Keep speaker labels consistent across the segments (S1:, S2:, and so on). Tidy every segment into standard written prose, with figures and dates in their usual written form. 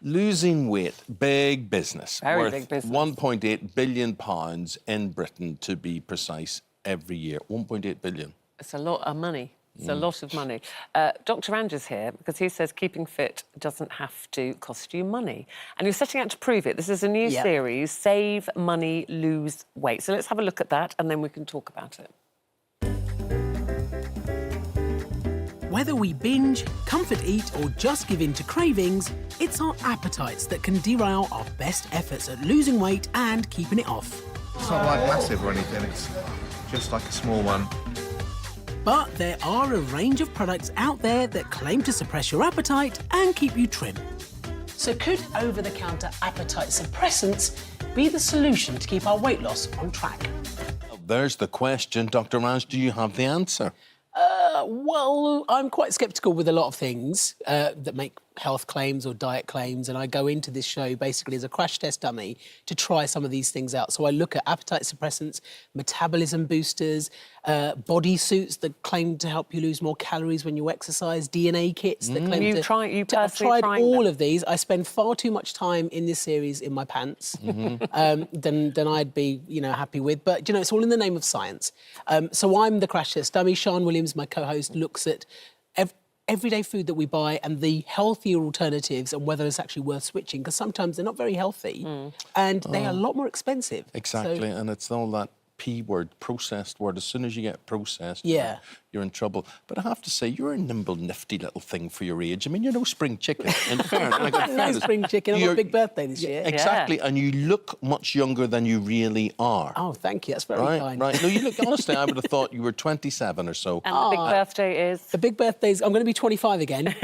S1: Losing weight, big business.
S2: Very
S1: worth
S2: big business.
S1: £1.8 billion in Britain, to be precise, every year. 1.8 billion.
S2: It's a lot of money. It's a lot of money. Dr Ranj is here because he says keeping fit doesn't have to cost you money. And you're setting out to prove it. This is a new series, Save Money, Lose Weight. So let's have a look at that and then we can talk about it.
S3: Whether we binge, comfort eat or just give in to cravings, it's our appetites that can derail our best efforts at losing weight and keeping it off.
S4: It's not like massive or anything, it's just like a small one.
S3: But there are a range of products out there that claim to suppress your appetite and keep you trim. So could over-the-counter appetite suppressants be the solution to keep our weight loss on track?
S1: There's the question. Dr Ranj, do you have the answer?
S3: Well, I'm quite sceptical with a lot of things that make health claims or diet claims, and I go into this show basically as a crash test dummy to try some of these things out. So I look at appetite suppressants, metabolism boosters, body suits that claim to help you lose more calories when you exercise, DNA kits that claim I've tried all of these. I spend far too much time in this series in my pants than I'd be, happy with. But, it's all in the name of science. So I'm the crash test dummy. Sean Williams, my co-host, looks at everyday food that we buy and the healthier alternatives and whether it's actually worth switching, because sometimes they're not very healthy and they are a lot more expensive.
S1: Exactly, and it's all that P word, processed word. As soon as you get processed, you're in trouble. But I have to say, you're a nimble, nifty little thing for your age. I mean, you're no spring chicken, in fairness.
S3: No spring chicken. I've got a big birthday this year.
S1: Exactly, and you look much younger than you really are.
S3: Oh, thank you. That's very kind.
S1: Right. No, you look, honestly, I would have thought you were 27 or so.
S2: And the big birthday is?
S3: The big birthday's, I'm going to be 25 again.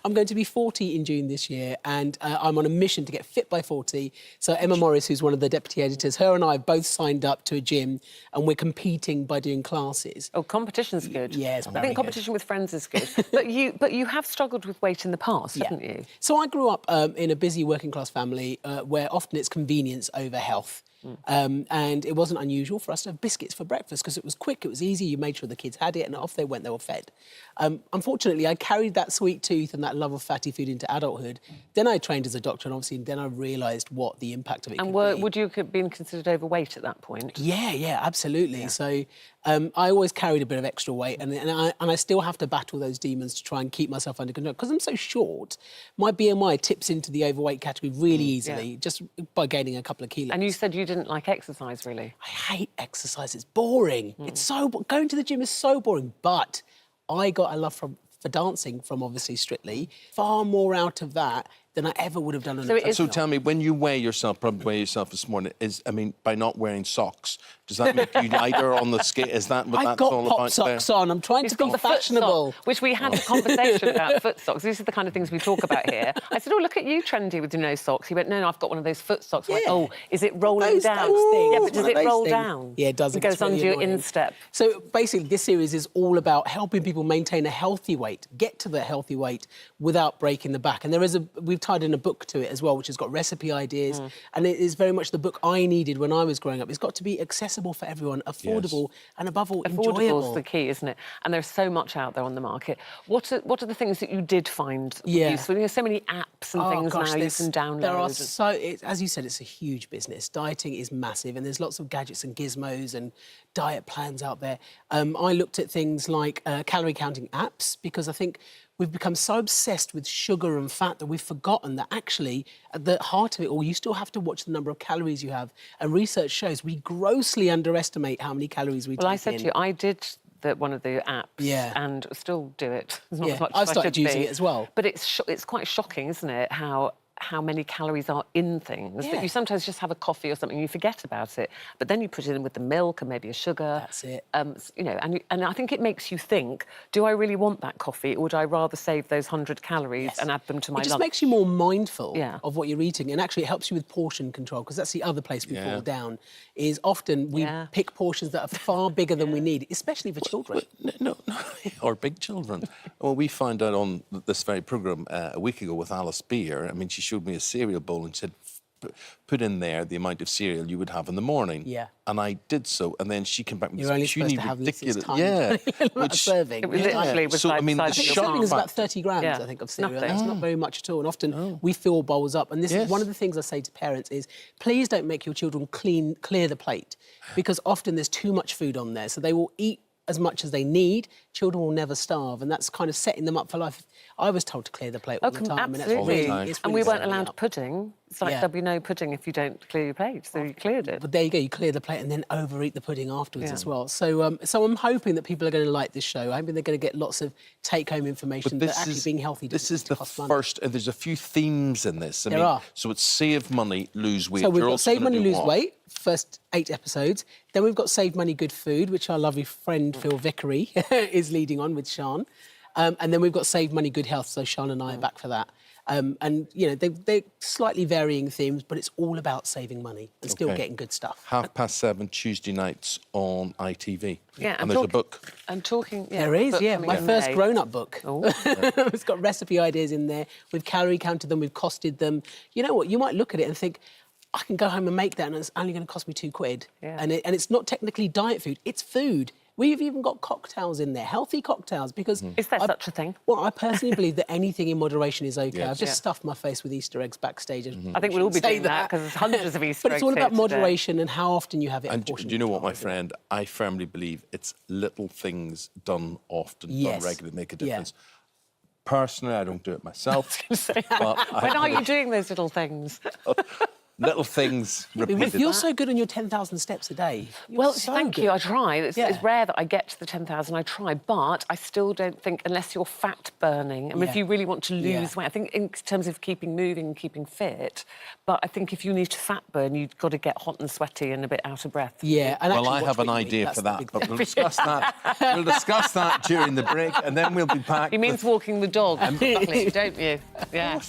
S3: I'm going to be 40 in June this year, and I'm on a mission to get fit by 40. So Emma Morris, who's one of the deputy editors, her and I have both signed up to a gym, and we're competing by doing classes.
S2: Oh, competition's good.
S3: Yes,
S2: I think competition with friends is good. but you have struggled with weight in the past, haven't you?
S3: So I grew up in a busy working class family where often it's convenience over health. And it wasn't unusual for us to have biscuits for breakfast because it was quick, it was easy, you made sure the kids had it, and off they went, they were fed. Unfortunately, I carried that sweet tooth and that love of fatty food into adulthood. Then I trained as a doctor, and obviously then I realised what the impact of it could be.
S2: Would you have been considered overweight at that point?
S3: Yeah, absolutely. Yeah. So I always carried a bit of extra weight, and I still have to battle those demons to try and keep myself under control. Because I'm so short, my BMI tips into the overweight category really easily, just by gaining a couple of kilos.
S2: And you said you didn't like exercise, really?
S3: I hate exercise. It's boring. It's going to the gym is so boring. But I got a love for dancing from obviously Strictly. Far more out of that than I ever would have done on a
S1: So tell me, when you weigh yourself, probably weigh yourself this morning, by not wearing socks, does that make you lighter on the scale? Is that what that's all about?
S3: I've got pop socks on. I'm trying to be fashionable.
S2: Which we had a conversation about foot socks. These are the kind of things we talk about here. I said, oh, look at you, trendy, with no socks. He went, no, I've got one of those foot socks. I went, oh, is it rolling down?
S3: Things,
S2: yeah, but does it roll down?
S3: Yeah, it does.
S2: It goes under your instep.
S3: So basically, this series is all about helping people maintain a healthy weight, get to the healthy weight without breaking the back. And we've tied in a book to it as well, which has got recipe ideas. And it is very much the book I needed when I was growing up. It's got to be accessible for everyone, affordable, and above all, enjoyable.
S2: Affordable is the key, isn't it? And there's so much out there on the market. What are the things that you did find useful? There's so many apps and things now you can download.
S3: There are as you said, it's a huge business. Dieting is massive, and there's lots of gadgets and gizmos and diet plans out there. I looked at things like calorie counting apps, because I think we've become so obsessed with sugar and fat that we've forgotten that actually at the heart of it all, you still have to watch the number of calories you have. And research shows we grossly underestimate how many calories we take in.
S2: Well, I said to you, I did one of the apps and still do it. Not as much
S3: I've
S2: as I
S3: started
S2: should
S3: using
S2: be.
S3: it as well.
S2: But it's quite shocking, isn't it, how many calories are in things. That you sometimes just have a coffee or something and you forget about it, but then you put it in with the milk and maybe a sugar.
S3: That's it.
S2: And I think it makes you think, do I really want that coffee, or would I rather save those 100 calories and add them to my lunch?
S3: It just makes you more mindful of what you're eating, and actually it helps you with portion control, because that's the other place we fall down, is often we pick portions that are far bigger than we need, especially for children.
S1: No, or big children. Well, we found out on this very programme a week ago with Alice Beer. I mean, she showed me a cereal bowl and said, put in there the amount of cereal you would have in the morning.
S3: Yeah.
S1: And I did so, and then she came back with
S3: You're
S1: this
S3: only supposed
S1: puny,
S3: to have
S1: ridiculous...
S3: this time serving.
S2: It was literally was
S1: So,
S2: like
S1: I mean,
S2: the
S1: the
S2: size of your
S1: shock
S2: palm.
S3: Serving is about
S1: factor.
S3: 30 grams,
S2: Yeah.
S3: I think, of cereal.
S2: Nothing.
S3: That's not very much at all. And often we fill bowls up. And this
S1: Yes.
S3: is one of the things I say to parents is, please don't make your children clear the plate, because often there's too much food on there. So they will eat as much as they need. Children will never starve, and that's kind of setting them up for life. I was told to clear the plate all the time.
S2: Absolutely.
S1: All the time.
S2: And we weren't
S3: setting me
S2: allowed
S3: up.
S2: pudding. It's like
S3: Yeah.
S2: there'll be no pudding if you don't clear your plate. So you cleared it.
S3: But there you go, you clear the plate and then overeat the pudding afterwards
S2: Yeah.
S3: as well. So so I'm hoping that people are going to like this show. I'm hoping they're going to get lots of take-home information that actually being healthy
S1: This
S3: doesn't
S1: is the
S3: cost money.
S1: first... there's a few themes in this. I
S3: There
S1: mean,
S3: are.
S1: So it's save money, lose weight.
S3: So we've
S1: You're
S3: got
S1: also
S3: Save
S1: gonna
S3: Money,
S1: do
S3: Lose
S1: what?
S3: Weight, first 8 episodes. Then we've got Save Money, Good Food, which our lovely friend Phil Vickery is leading on with Sian. And then we've got Save Money, Good Health, so Sian and I are back for that. And, you know, they're slightly varying themes, but it's all about saving money and still
S1: Okay.
S3: getting good stuff.
S1: 7:30 Tuesday nights on ITV.
S2: Yeah,
S1: and there's a book.
S2: And talking... Yeah,
S3: There is,
S2: book
S3: yeah,
S2: coming
S3: my
S2: in
S3: first
S2: May.
S3: grown-up book.
S2: Oh.
S3: It's got recipe ideas in there. We've calorie counted them, we've costed them. You know what, you might look at it and think, I can go home and make that and it's only going to cost me £2.
S2: Yeah.
S3: And it's not technically diet food, it's food. We've even got cocktails in there, healthy cocktails, because...
S2: Is there such a thing?
S3: Well, I personally believe that anything in moderation is OK.
S1: Yes.
S3: I've just
S2: Yeah.
S3: stuffed my face with Easter eggs backstage.
S2: I think we'll all be
S3: Say
S2: doing that because there's hundreds of Easter
S3: But it's
S2: eggs
S3: all about
S2: here today.
S3: moderation and how often you have it.
S1: And do you know what, my friend? I firmly believe it's little things done often,
S3: Yes.
S1: done regularly, make a
S3: Yeah.
S1: difference. Personally, I don't do it myself. but
S2: When are you doing those little things?
S1: little things
S3: If
S1: repeated.
S3: you're so good on your 10,000 steps a day... you're
S2: Well,
S3: so
S2: thank
S3: good.
S2: you. I try. It's
S3: Yeah.
S2: rare that I get to the 10,000. I try, but I still don't think, unless you're fat burning, I mean, if
S3: Yeah.
S2: you really want to lose
S3: Yeah.
S2: weight, I think in terms of keeping moving and keeping fit, but I think if you need to fat burn, you've got to get hot and sweaty and a bit out of breath.
S3: Yeah, and
S1: Well,
S3: actually
S1: I
S3: watch
S1: have an
S3: what you eat.
S1: idea
S3: That's
S1: for
S3: the
S1: that,
S3: big
S1: but
S3: thing.
S1: we'll discuss that. We'll discuss that during the break, and then we'll be back.
S2: He means walking the dog, don't you? Yeah.